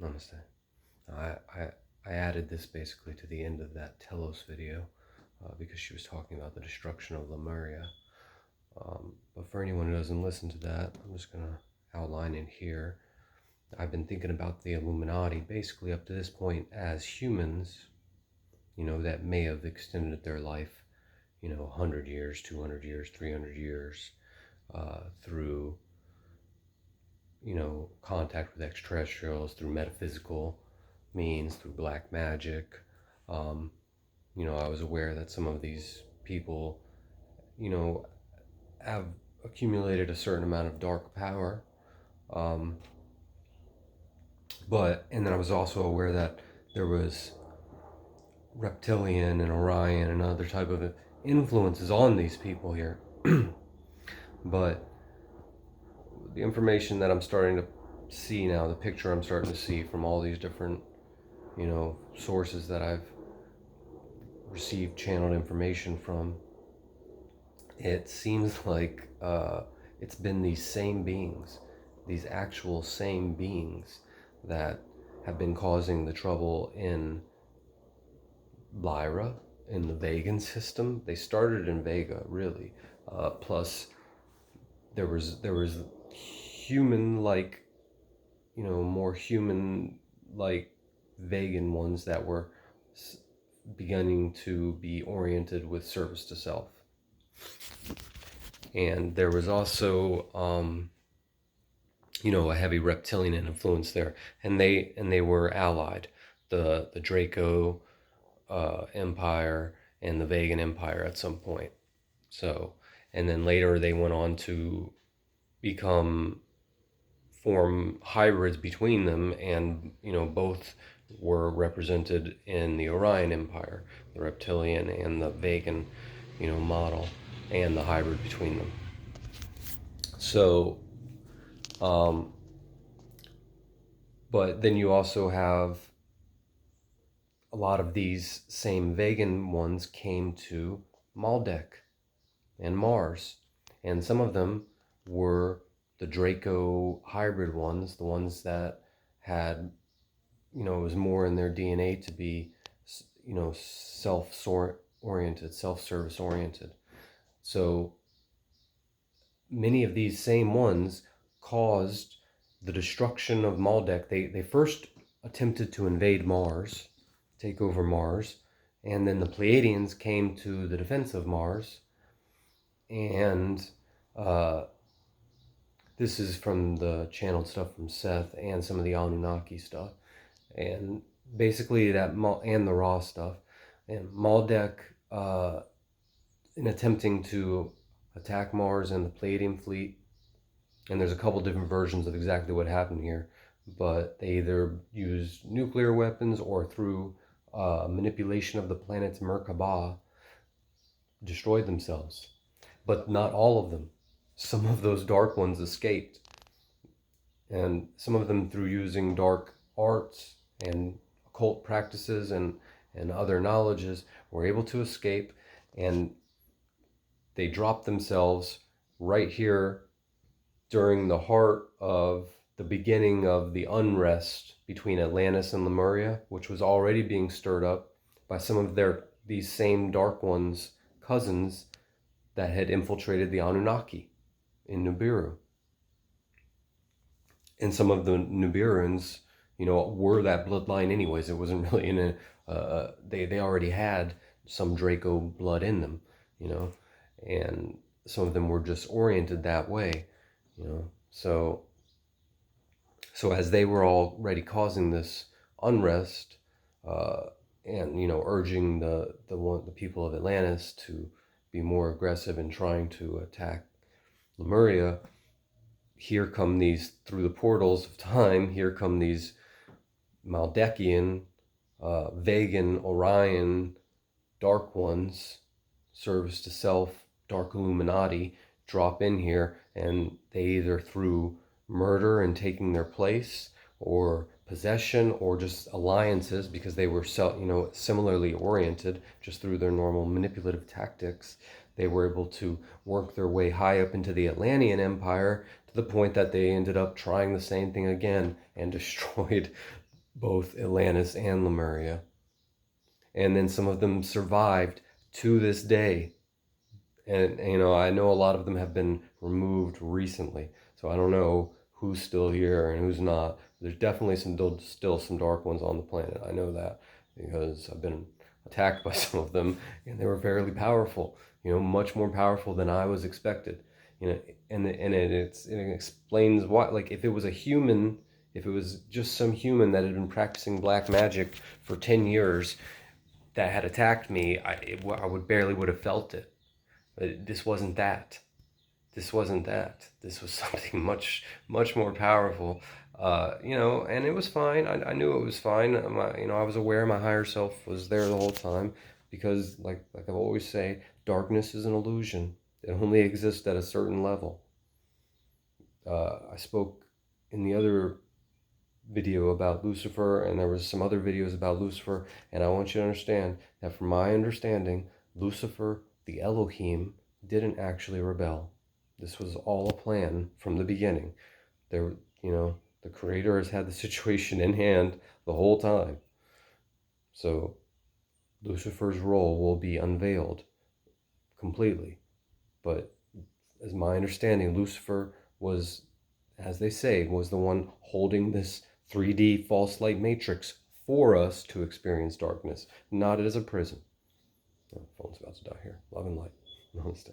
Namaste. I, I, I added this basically to the end of that Telos video because she was talking about the destruction of Lemuria. But for anyone who doesn't listen to that, I'm just going to outline it here. I've been thinking about the Illuminati basically up to this point as humans, that may have extended their life, 100 years, 200 years, 300 years through contact with extraterrestrials, through metaphysical means, through black magic. I was aware that some of these people, have accumulated a certain amount of dark power. And then I was also aware that there was reptilian and Orion and other type of influences on these people here. But the information that I'm starting to see now, the picture I'm starting to see from all these different, sources that I've received channeled information from, it seems like it's been these same beings, these actual same beings that have been causing the trouble in Lyra, in the Vegan system. They started in Vega, really. Plus, there was human-like, more human-like Vegan ones that were beginning to be oriented with service to self. And there was also, a heavy reptilian influence there, and they were allied. The Draco Empire and the Vegan Empire at some point. So, and then later they went on to form hybrids between them, and both were represented in the Orion Empire, the reptilian and the Vegan, model, and the hybrid between them. So, but then you also have a lot of these same Vegan ones came to Maldek and Mars, and some of them were the Draco hybrid ones, the ones that had, it was more in their DNA to be, self-oriented, self-service oriented. So many of these same ones caused the destruction of Maldek. They first attempted to invade Mars, take over Mars, and then the Pleiadians came to the defense of Mars. And this is from the channeled stuff from Seth and some of the Anunnaki stuff, and basically and the Ra stuff. And Maldek, in attempting to attack Mars and the Pleiadian fleet, and there's a couple different versions of exactly what happened here, but they either used nuclear weapons or through manipulation of the planet's Merkaba, destroyed themselves. But not all of them. Some of those dark ones escaped. And some of them, through using dark arts and occult practices and other knowledges, were able to escape, and they dropped themselves right here during the heart of the beginning of the unrest between Atlantis and Lemuria, which was already being stirred up by some of these same dark ones' cousins that had infiltrated the Anunnaki in Nibiru. And some of the Nibiruans, were that bloodline anyways. It wasn't really in they already had some Draco blood in them, and some of them were just oriented that way, So as they were already causing this unrest, and urging the people of Atlantis to be more aggressive in trying to attack Lemuria, here come these, through the portals of time, here come these Maldekian, Vegan, Orion, Dark Ones, service to self, Dark Illuminati, drop in here, and they either through murder and taking their place, or possession, or just alliances, because they were similarly oriented, just through their normal manipulative tactics, they were able to work their way high up into the Atlantean Empire, to the point that they ended up trying the same thing again and destroyed both Atlantis and Lemuria. And then some of them survived to this day. And, I know a lot of them have been removed recently. So I don't know who's still here and who's not. There's definitely still some dark ones on the planet. I know that because I've been attacked by some of them, and they were fairly powerful. Much more powerful than I was expected. And it explains why. Like, if it was a human, if it was just some human that had been practicing black magic for 10 years that had attacked me, I would have felt it. But this wasn't that. This wasn't that. This was something much, much more powerful. And it was fine. I knew it was fine. I was aware my higher self was there the whole time because, like I always say, darkness is an illusion. It only exists at a certain level. I spoke in the other video about Lucifer, and there was some other videos about Lucifer, and I want you to understand that from my understanding, Lucifer, the Elohim, didn't actually rebel. This was all a plan from the beginning. The Creator has had the situation in hand the whole time. So Lucifer's role will be unveiled completely. But as my understanding, Lucifer was, as they say, was the one holding this 3D false light matrix for us to experience darkness, not as a prison. Oh, phone's about to die here. Love and light. Namaste.